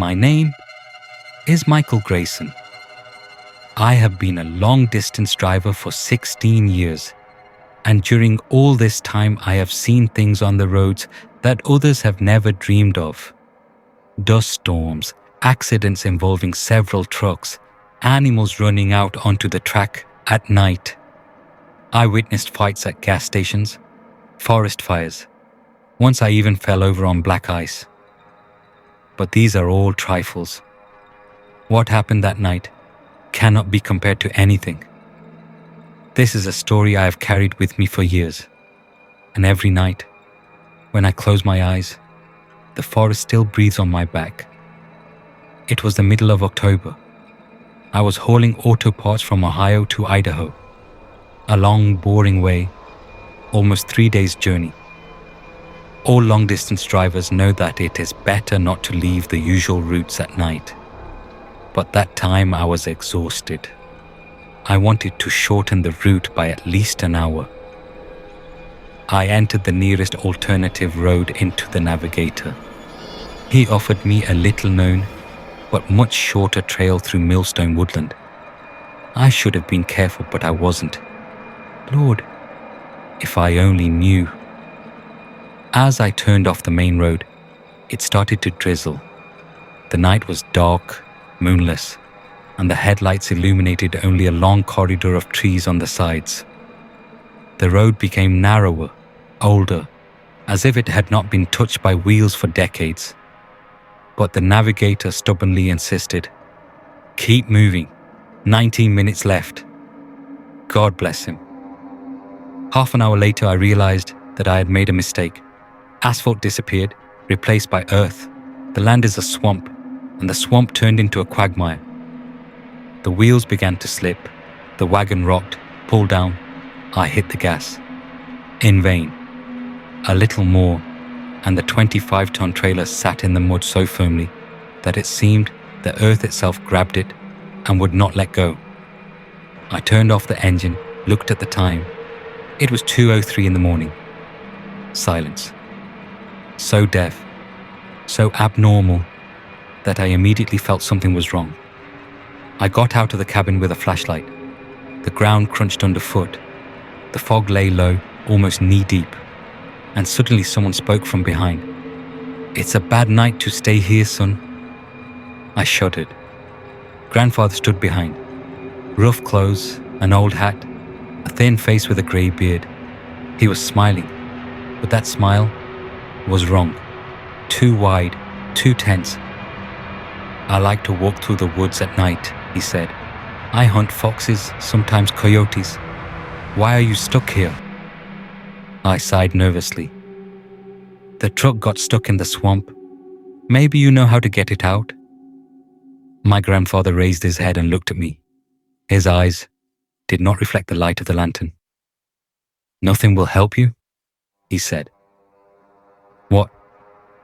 My name is Michael Grayson. I have been a long-distance driver for 16 years, and during all this time I have seen things on the roads that others have never dreamed of. Dust storms, accidents involving several trucks, animals running out onto the track at night. I witnessed fights at gas stations, forest fires. Once I even fell over on black ice. But these are all trifles. What happened that night cannot be compared to anything. This is a story I have carried with me for years. And every night, when I close my eyes, the forest still breathes on my back. It was the middle of October. I was hauling auto parts from Ohio to Idaho. A long, boring way, almost 3 days' journey. All long-distance drivers know that it is better not to leave the usual routes at night. But that time I was exhausted. I wanted to shorten the route by at least an hour. I entered the nearest alternative road into the navigator. He offered me a little-known, but much shorter trail through Millstone woodland. I should have been careful, but I wasn't. Lord, if I only knew. As I turned off the main road, it started to drizzle. The night was dark, moonless, and the headlights illuminated only a long corridor of trees on the sides. The road became narrower, older, as if it had not been touched by wheels for decades. But the navigator stubbornly insisted, "Keep moving, 19 minutes left." God bless him. Half an hour later, I realized that I had made a mistake. Asphalt disappeared, replaced by earth. The land is a swamp, and the swamp turned into a quagmire. The wheels began to slip. The wagon rocked, pulled down. I hit the gas. In vain. A little more, and the 25-ton trailer sat in the mud so firmly that it seemed the earth itself grabbed it and would not let go. I turned off the engine, looked at the time. It was 2:03 in the morning. Silence. So deaf, so abnormal, that I immediately felt something was wrong. I got out of the cabin with a flashlight. The ground crunched underfoot. The fog lay low, almost knee-deep. And suddenly someone spoke from behind. "It's a bad night to stay here, son." I shuddered. Grandfather stood behind. Rough clothes, an old hat, a thin face with a grey beard. He was smiling, but that smile was wrong. Too wide, too tense. "I like to walk through the woods at night," he said. "I hunt foxes, sometimes coyotes. Why are you stuck here?" I sighed nervously. "The truck got stuck in the swamp. Maybe you know how to get it out?" My grandfather raised his head and looked at me. His eyes did not reflect the light of the lantern. "Nothing will help you?" he said. "What?"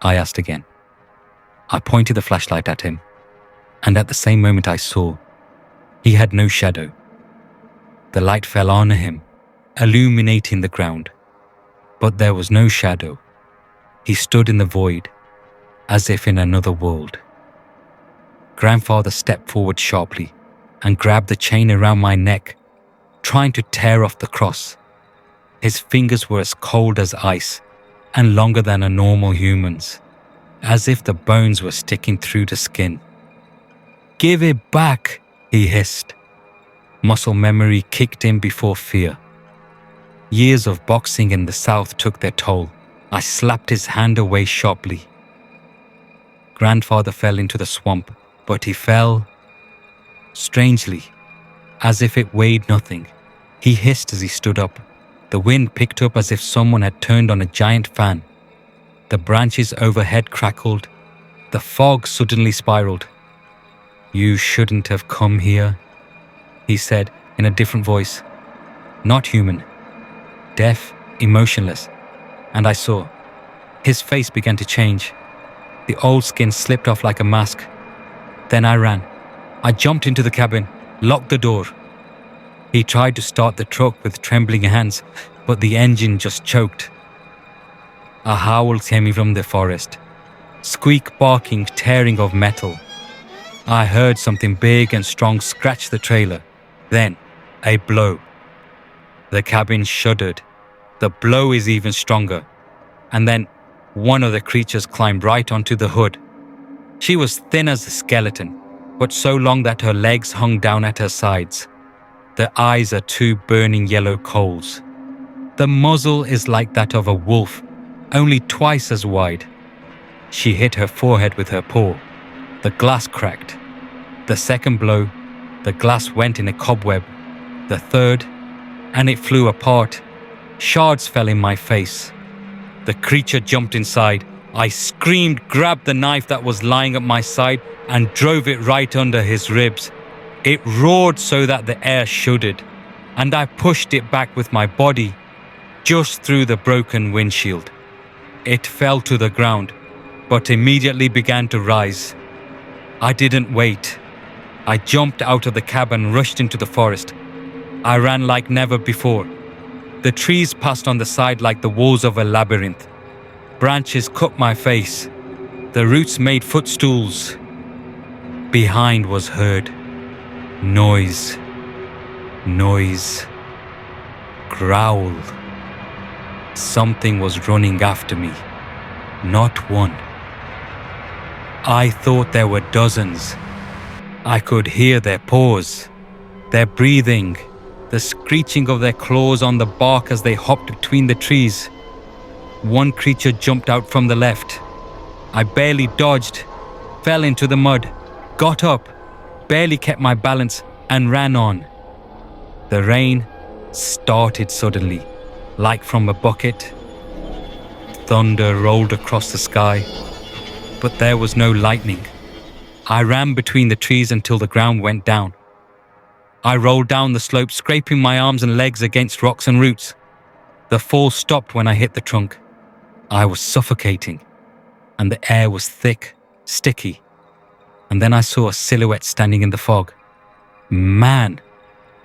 I asked again. I pointed the flashlight at him, and at the same moment I saw he had no shadow. The light fell on him, illuminating the ground, but there was no shadow. He stood in the void, as if in another world. Grandfather stepped forward sharply and grabbed the chain around my neck, trying to tear off the cross. His fingers were as cold as ice and longer than a normal human's, as if the bones were sticking through the skin. "Give it back," he hissed. Muscle memory kicked in before fear. Years of boxing in the South took their toll. I slapped his hand away sharply. Grandfather fell into the swamp, but he fell strangely, as if it weighed nothing. He hissed as he stood up. The wind picked up as if someone had turned on a giant fan. The branches overhead crackled. The fog suddenly spiraled. "You shouldn't have come here," he said in a different voice. Not human. Deaf, emotionless. And I saw. His face began to change. The old skin slipped off like a mask. Then I ran. I jumped into the cabin, locked the door. He tried to start the truck with trembling hands, but the engine just choked. A howl came from the forest. Squeak, barking, tearing of metal. I heard something big and strong scratch the trailer. Then, a blow. The cabin shuddered. The blow is even stronger. And then, one of the creatures climbed right onto the hood. She was thin as a skeleton, but so long that her legs hung down at her sides. The eyes are two burning yellow coals. The muzzle is like that of a wolf, only twice as wide. She hit her forehead with her paw. The glass cracked. The second blow, the glass went in a cobweb. The third, and it flew apart. Shards fell in my face. The creature jumped inside. I screamed, grabbed the knife that was lying at my side and drove it right under his ribs. It roared so that the air shuddered, and I pushed it back with my body, just through the broken windshield. It fell to the ground, but immediately began to rise. I didn't wait. I jumped out of the cab and rushed into the forest. I ran like never before. The trees passed on the side like the walls of a labyrinth. Branches cut my face. The roots made footstools. Behind was heard noise, noise, growl. Something was running after me, not one. I thought there were dozens. I could hear their paws, their breathing, the screeching of their claws on the bark as they hopped between the trees. One creature jumped out from the left. I barely dodged, fell into the mud, got up, barely kept my balance, and ran on. The rain started suddenly, like from a bucket. Thunder rolled across the sky, but there was no lightning. I ran between the trees until the ground went down. I rolled down the slope, scraping my arms and legs against rocks and roots. The fall stopped when I hit the trunk. I was suffocating, and the air was thick, sticky. And then I saw a silhouette standing in the fog. Man,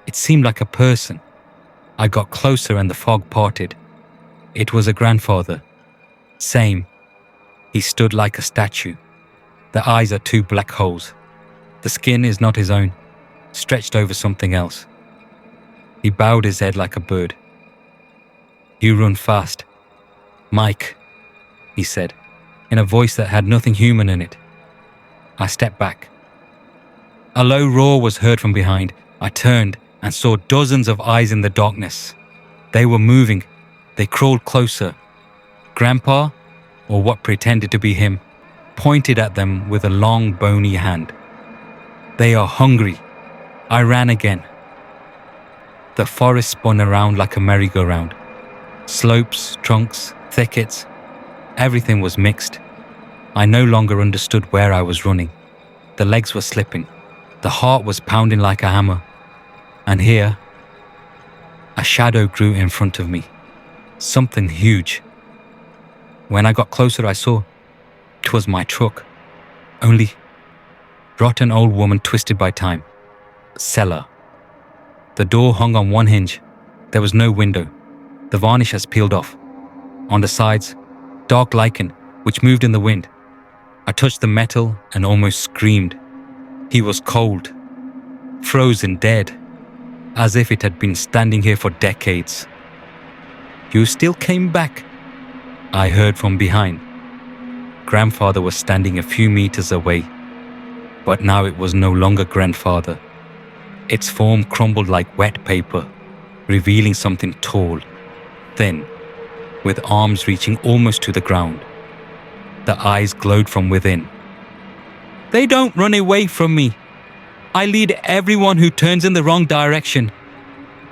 it seemed like a person. I got closer and the fog parted. It was a grandfather. Same. He stood like a statue. The eyes are two black holes. The skin is not his own, stretched over something else. He bowed his head like a bird. "You run fast. Mike," he said, in a voice that had nothing human in it. I stepped back. A low roar was heard from behind. I turned and saw dozens of eyes in the darkness. They were moving. They crawled closer. Grandpa, or what pretended to be him, pointed at them with a long, bony hand. "They are hungry." I ran again. The forest spun around like a merry-go-round. Slopes, trunks, thickets, everything was mixed. I no longer understood where I was running. The legs were slipping. The heart was pounding like a hammer. And here, a shadow grew in front of me. Something huge. When I got closer, I saw it was my truck. Only rotten old woman twisted by time. Cellar. The door hung on one hinge. There was no window. The varnish has peeled off. On the sides, dark lichen, which moved in the wind. I touched the metal and almost screamed. He was cold, frozen dead, as if it had been standing here for decades. "You still came back," I heard from behind. Grandfather was standing a few meters away, but now it was no longer grandfather. Its form crumbled like wet paper, revealing something tall, thin, with arms reaching almost to the ground. The eyes glowed from within. "They don't run away from me. I lead everyone who turns in the wrong direction."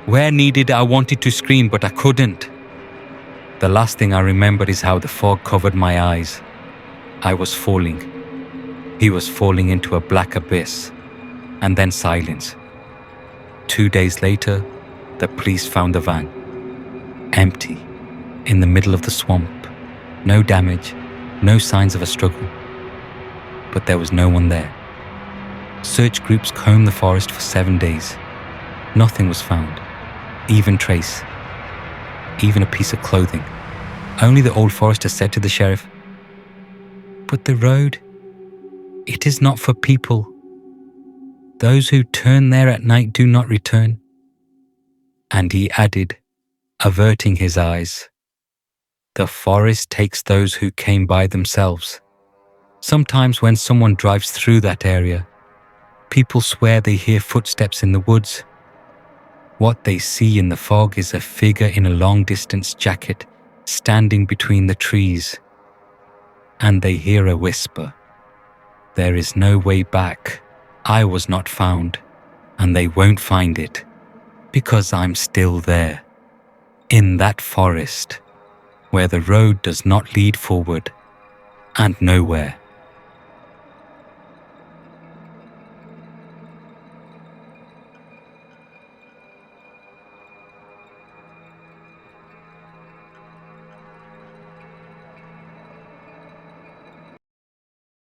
Where needed, I wanted to scream, but I couldn't. The last thing I remembered is how the fog covered my eyes. I was falling. He was falling into a black abyss, and then silence. 2 days later, the police found the van. Empty, in the middle of the swamp. No damage, no signs of a struggle. But there was no one there. Search groups combed the forest for 7 days. Nothing was found, even trace, even a piece of clothing. Only the old forester said to the sheriff, But the road, it is not for people. Those who turn there at night do not return." And he added, averting his eyes, "The forest takes those who came by themselves. Sometimes when someone drives through that area, people swear they hear footsteps in the woods. What they see in the fog is a figure in a long-distance jacket standing between the trees. And they hear a whisper, 'There is no way back. I was not found, and they won't find it, because I'm still there, in that forest, where the road does not lead forward and nowhere.'"